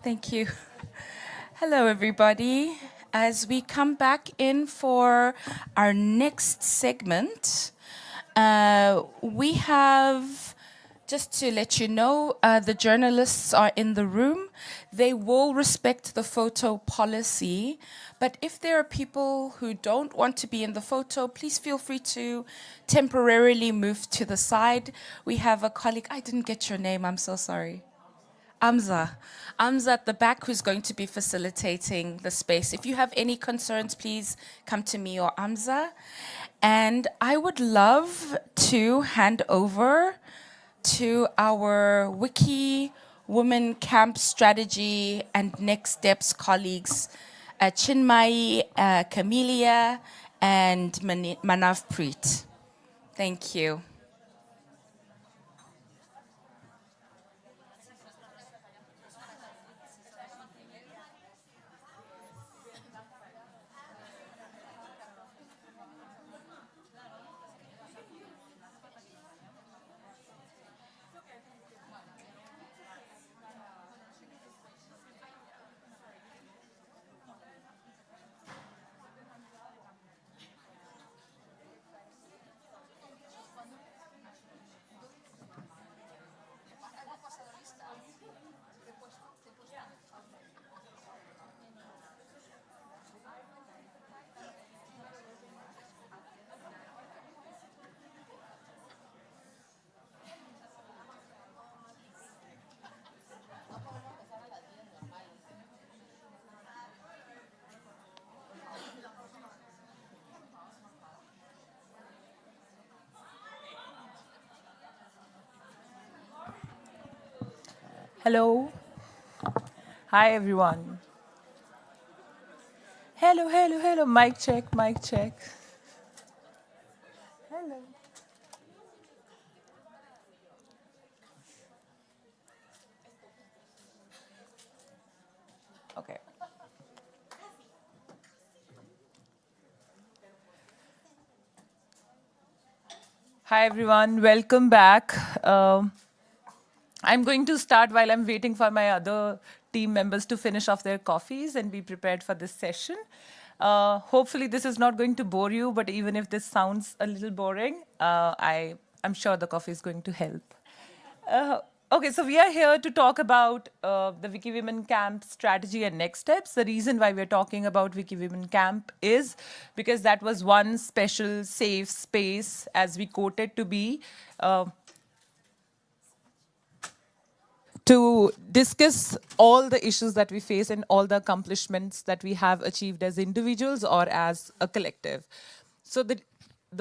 Thank you. Hello, everybody. As we come back in for our next segment, we have, just to let you know, the journalists are in the room. They will respect the photo policy, but if there are people who don't want to be in the photo, please feel free to temporarily move to the side. We have a colleague, I didn't get your name, I'm so sorry. Amza. Amza at the back, who's going to be facilitating the space. If you have any concerns, please come to me or Amza. And I would love to hand over to our Wiki Women Camp Strategy and Next Steps colleagues, Chinmay, Camelia, and Manav Preet. Thank you. Hello. Hi, everyone. Hello, hello, hello. Mic check, mic check. Hello. Okay. Hi, everyone. Welcome back. I'm going to start while I'm waiting for my other team members to finish off their coffees and be prepared for this session. Hopefully, this is not going to bore you, but even if this sounds a little boring, I'm sure the coffee is going to help. Uh, okay, so we are here to talk about the WikiWomen Camp strategy and next steps. The reason why we're talking about WikiWomen Camp is because that was one special safe space, as we quoted to be, to discuss all the issues that we face and all the accomplishments that we have achieved as individuals or as a collective. So the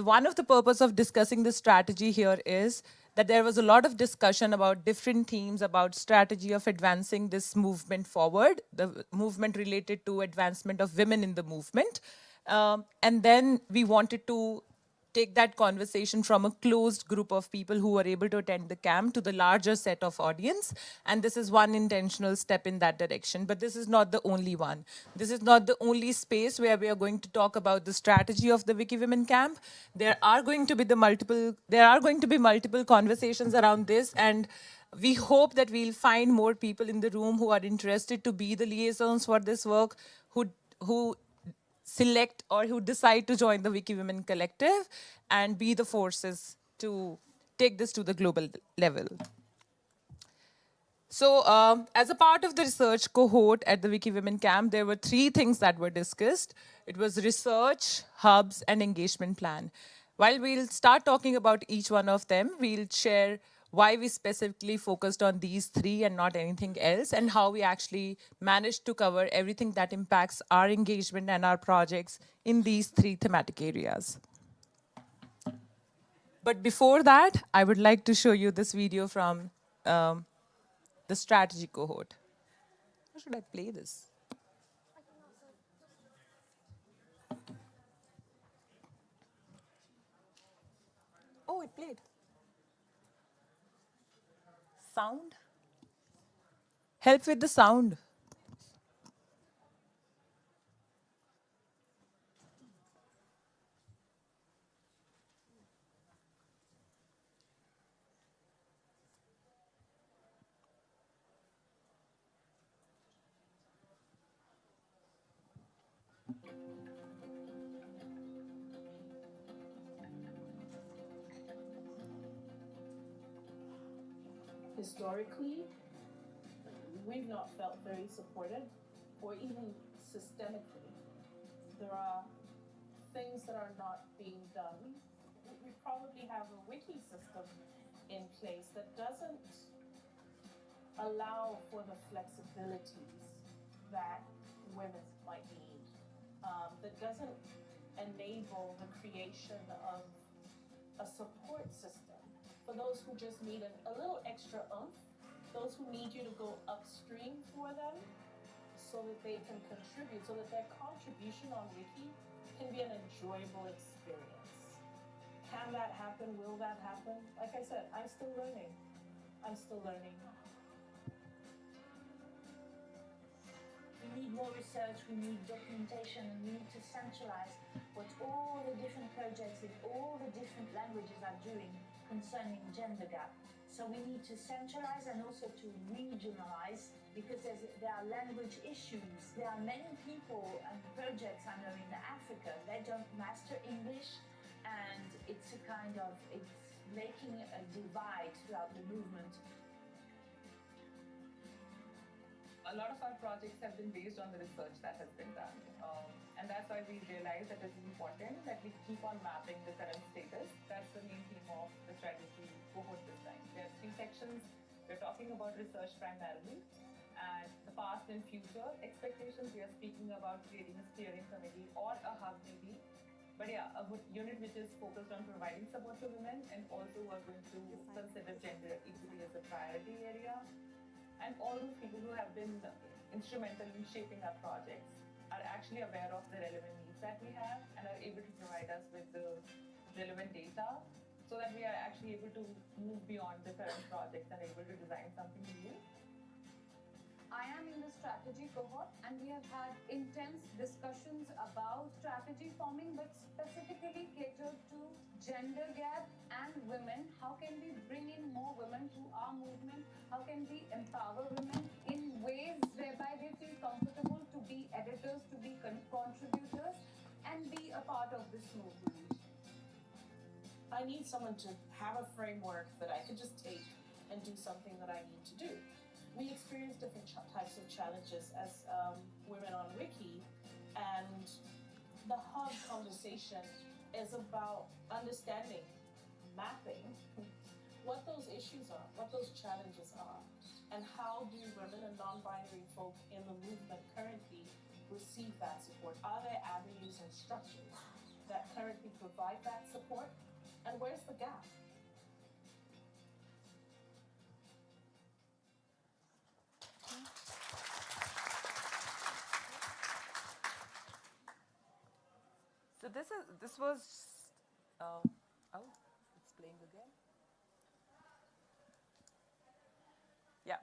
one of the purpose of discussing this strategy here is that there was a lot of discussion about different themes about strategy of advancing this movement forward, the movement related to advancement of women in the movement. And then we wanted to take that conversation from a closed group of people who were able to attend the camp to the larger set of audience. And this is one intentional step in that direction. But this is not the only one. This is not the only space where we are going to talk about the strategy of the WikiWomen camp. There are going to be multiple conversations around this, and we hope that we'll find more people in the room who are interested to be the liaisons for this work, who select or who decide to join the WikiWomen Collective and be the forces to take this to the global level. So as a part of the research cohort at the WikiWomen camp, there were three things that were discussed. It was research, hubs, and engagement plan. While we'll start talking about each one of them, we'll share why we specifically focused on these three and not anything else, and how we actually managed to cover everything that impacts our engagement and our projects in these three thematic areas. But before that, I would like to show you this video from the strategy cohort. How should I play this? Oh, it played. Sound? Help with the sound. historically, we've not felt very supported, or even systemically. There are things that are not being done. We probably have a wiki system in place that doesn't allow for the flexibilities that women might need, that doesn't enable the creation of a support system for those who just need a little extra oomph, those who need you to go upstream for them so that they can contribute, so that their contribution on Wiki can be an enjoyable experience. Can that happen? Will that happen? Like I said, I'm still learning. I'm still learning. We need more research, we need documentation, and we need to centralize what all the different projects in all the different languages are doing concerning gender gap. So we need to centralize and also to regionalize, because there are language issues. There are many people and projects I know in Africa, they don't master English, and it's making a divide throughout the movement. A lot of our projects have been based on the research that has been done. And that's why we realized that it is important that we keep on mapping the current status. That's the main theme of the strategy cohort this time. There are 3 sections. We're talking about research primarily, and the past and future expectations. We are speaking about creating a steering committee or a hub maybe. But yeah, a unit which is focused on providing support to women, and also we're going to consider gender equity as a priority area. And all those people who have been instrumental in shaping our projects are actually aware of the relevant needs that we have and are able to provide us with the relevant data, so that we are actually able to move beyond the current projects and able to design something new. I am in the strategy cohort, and we have had intense discussions about strategy forming, but specifically catered to gender gap and women. How can we bring in more women to our movement? How can we empower women in ways whereby they feel comfortable to be editors, to be contributors, and be a part of this movement? I need someone to have a framework that I could just take and do something that I need to do. We experience different types of challenges as women on Wiki, and the hub conversation is about understanding, mapping what those issues are, what those challenges are, and how do women and non-binary folk in the movement currently receive that support? Are there avenues and structures that currently provide that support? And where's the gap? So this was, oh, it's playing again. Yeah.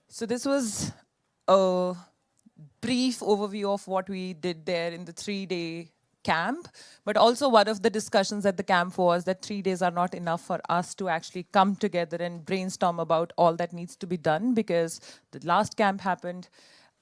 So this was a brief overview of what we did there in the 3-day camp, but also one of the discussions at the camp was that 3 days are not enough for us to actually come together and brainstorm about all that needs to be done, because the last camp happened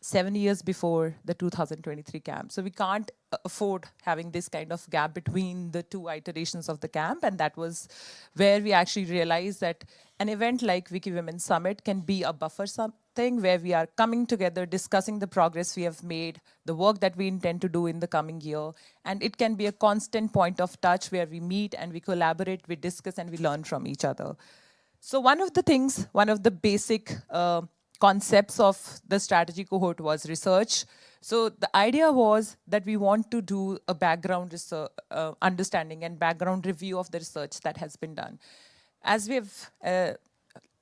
7 years before the 2023 camp. So we can't afford having this kind of gap between the 2 iterations of the camp. And that was where we actually realized that an event like WikiWomen Summit can be a buffer something where we are coming together, discussing the progress we have made, the work that we intend to do in the coming year. And it can be a constant point of touch where we meet and we collaborate, we discuss, and we learn from each other. So one of the basic concepts of the strategy cohort was research. So the idea was that we want to do a background research, understanding and background review of the research that has been done. As we've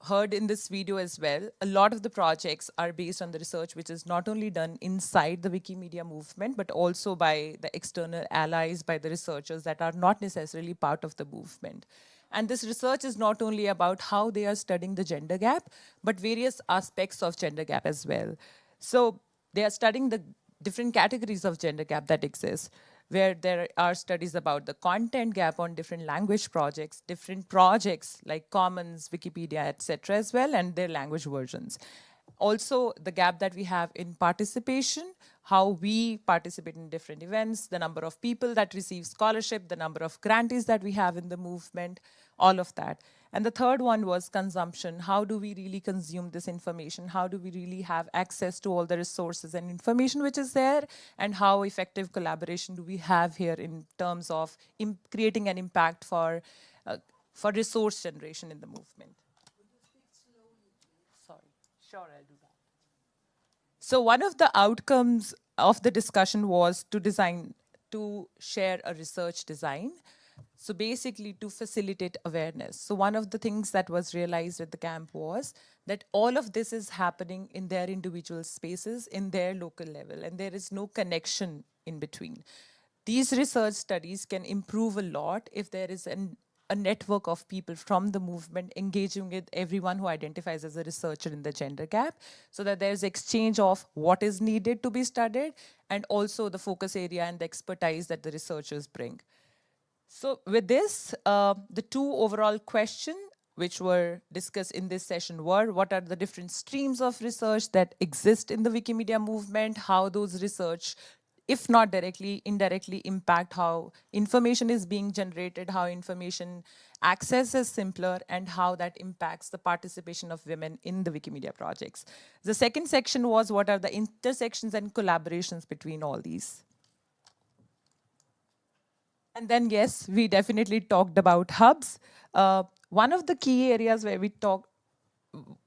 heard in this video as well, a lot of the projects are based on the research which is not only done inside the Wikimedia movement, but also by the external allies, by the researchers that are not necessarily part of the movement. And this research is not only about how they are studying the gender gap, but various aspects of gender gap as well. So they are studying the different categories of gender gap that exist, where there are studies about the content gap on different language projects, different projects like Commons, Wikipedia, etc. as well, and their language versions. Also, the gap that we have in participation, how we participate in different events, the number of people that receive scholarship, the number of grantees that we have in the movement, all of that. And the third one was consumption. How do we really consume this information? How do we really have access to all the resources and information which is there? And how effective collaboration do we have here in terms of creating an impact for resource generation in the movement? Sorry, sure, I'll do that. So one of the outcomes of the discussion was to share a research design. So basically to facilitate awareness. So one of the things that was realized at the camp was that all of this is happening in their individual spaces, in their local level, and there is no connection in between. These research studies can improve a lot if there is a network of people from the movement engaging with everyone who identifies as a researcher in the gender gap, so that there's exchange of what is needed to be studied and also the focus area and the expertise that the researchers bring. So with this, the two overall questions which were discussed in this session were, what are the different streams of research that exist in the Wikimedia movement, how those research, if not directly, indirectly impact how information is being generated, how information access is simpler, and how that impacts the participation of women in the Wikimedia projects. The second section was, what are the intersections and collaborations between all these? And then, yes, we definitely talked about hubs. One of the key areas where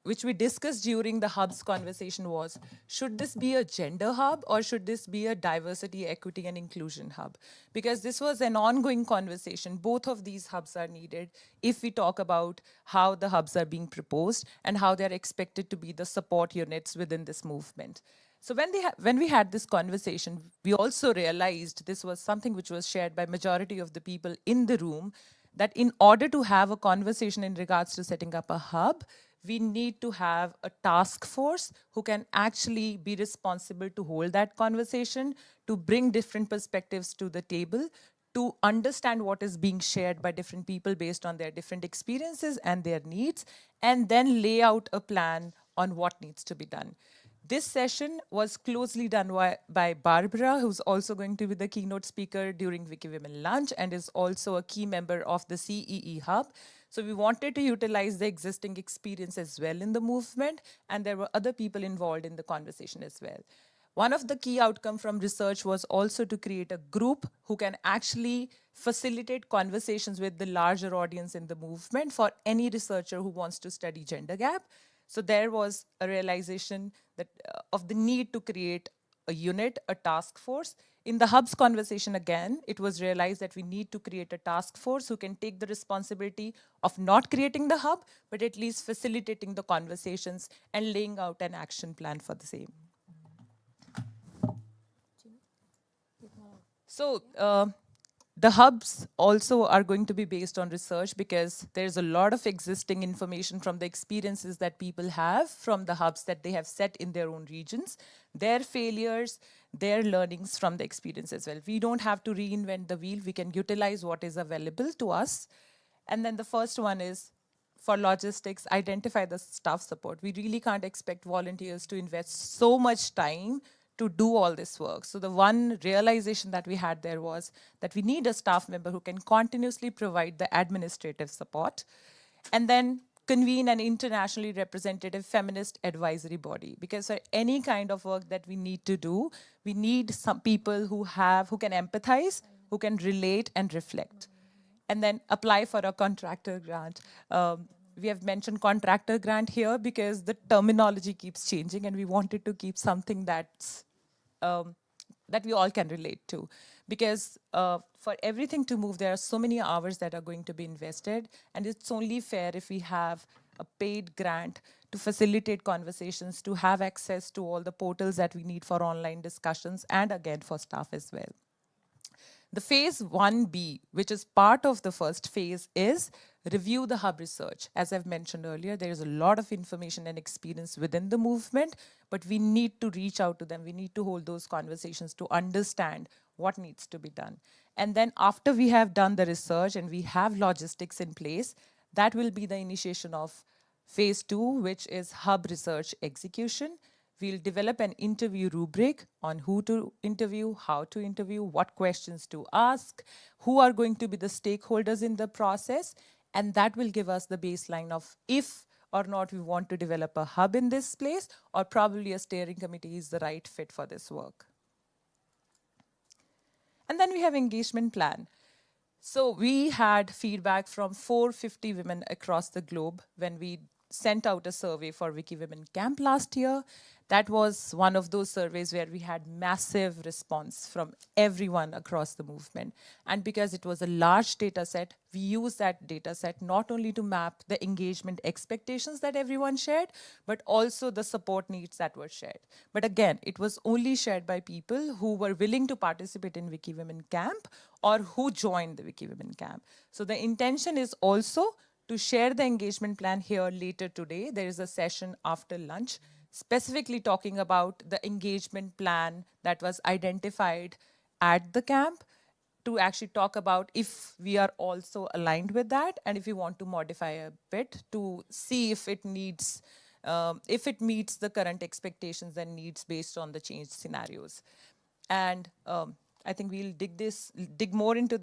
which we discussed during the hubs conversation was, should this be a gender hub or should this be a diversity, equity, and inclusion hub? Because this was an ongoing conversation. Both of these hubs are needed if we talk about how the hubs are being proposed and how they're expected to be the support units within this movement. So when we had this conversation, we also realized this was something which was shared by majority of the people in the room, that in order to have a conversation in regards to setting up a hub, we need to have a task force who can actually be responsible to hold that conversation, to bring different perspectives to the table, to understand what is being shared by different people based on their different experiences and their needs, and then lay out a plan on what needs to be done. This session was closely done by Barbara, who's also going to be the keynote speaker during WikiWomen Lunch and is also a key member of the CEE Hub. So we wanted to utilize the existing experience as well in the movement, and there were other people involved in the conversation as well. One of the key outcomes from research was also to create a group who can actually facilitate conversations with the larger audience in the movement for any researcher who wants to study gender gap. So there was a realization that of the need to create a unit, a task force. In the hubs conversation again, it was realized that we need to create a task force who can take the responsibility of not creating the hub, but at least facilitating the conversations and laying out an action plan for the same. So the hubs also are going to be based on research because there's a lot of existing information from the experiences that people have from the hubs that they have set in their own regions, their failures, their learnings from the experience as well. We don't have to reinvent the wheel. We can utilize what is available to us. And then the first one is, for logistics, identify the staff support. We really can't expect volunteers to invest so much time to do all this work. So the one realization that we had there was that we need a staff member who can continuously provide the administrative support, and then convene an internationally representative feminist advisory body. Because for any kind of work that we need to do, we need some people who can empathize, who can relate and reflect. And then apply for a contractor grant. We have mentioned contractor grant here because the terminology keeps changing and we wanted to keep something that's that we all can relate to. Because for everything to move, there are so many hours that are going to be invested, and it's only fair if we have a paid grant to facilitate conversations, to have access to all the portals that we need for online discussions, and again for staff as well. The phase 1B, which is part of the first phase, is review the hub research. As I've mentioned earlier, there is a lot of information and experience within the movement, but we need to reach out to them. We need to hold those conversations to understand what needs to be done. And then after we have done the research and we have logistics in place, that will be the initiation of phase 2, which is hub research execution. We'll develop an interview rubric on who to interview, how to interview, what questions to ask, who are going to be the stakeholders in the process, And that will give us the baseline of if or not we want to develop a hub in this place, or probably a steering committee is the right fit for this work. And then we have engagement plan. So we had feedback from 450 women across the globe when we sent out a survey for WikiWomen Camp last year. That was one of those surveys where we had massive response from everyone across the movement. And because it was a large data set, we used that data set not only to map the engagement expectations that everyone shared, but also the support needs that were shared. But again, it was only shared by people who were willing to participate in WikiWomen Camp or who joined the WikiWomen Camp. So the intention is also to share the engagement plan here later today. There is a session after lunch specifically talking about the engagement plan that was identified at the camp, to actually talk about if we are also aligned with that and if we want to modify a bit to see if it needs, if it meets the current expectations and needs based on the changed scenarios. And I think we'll dig more into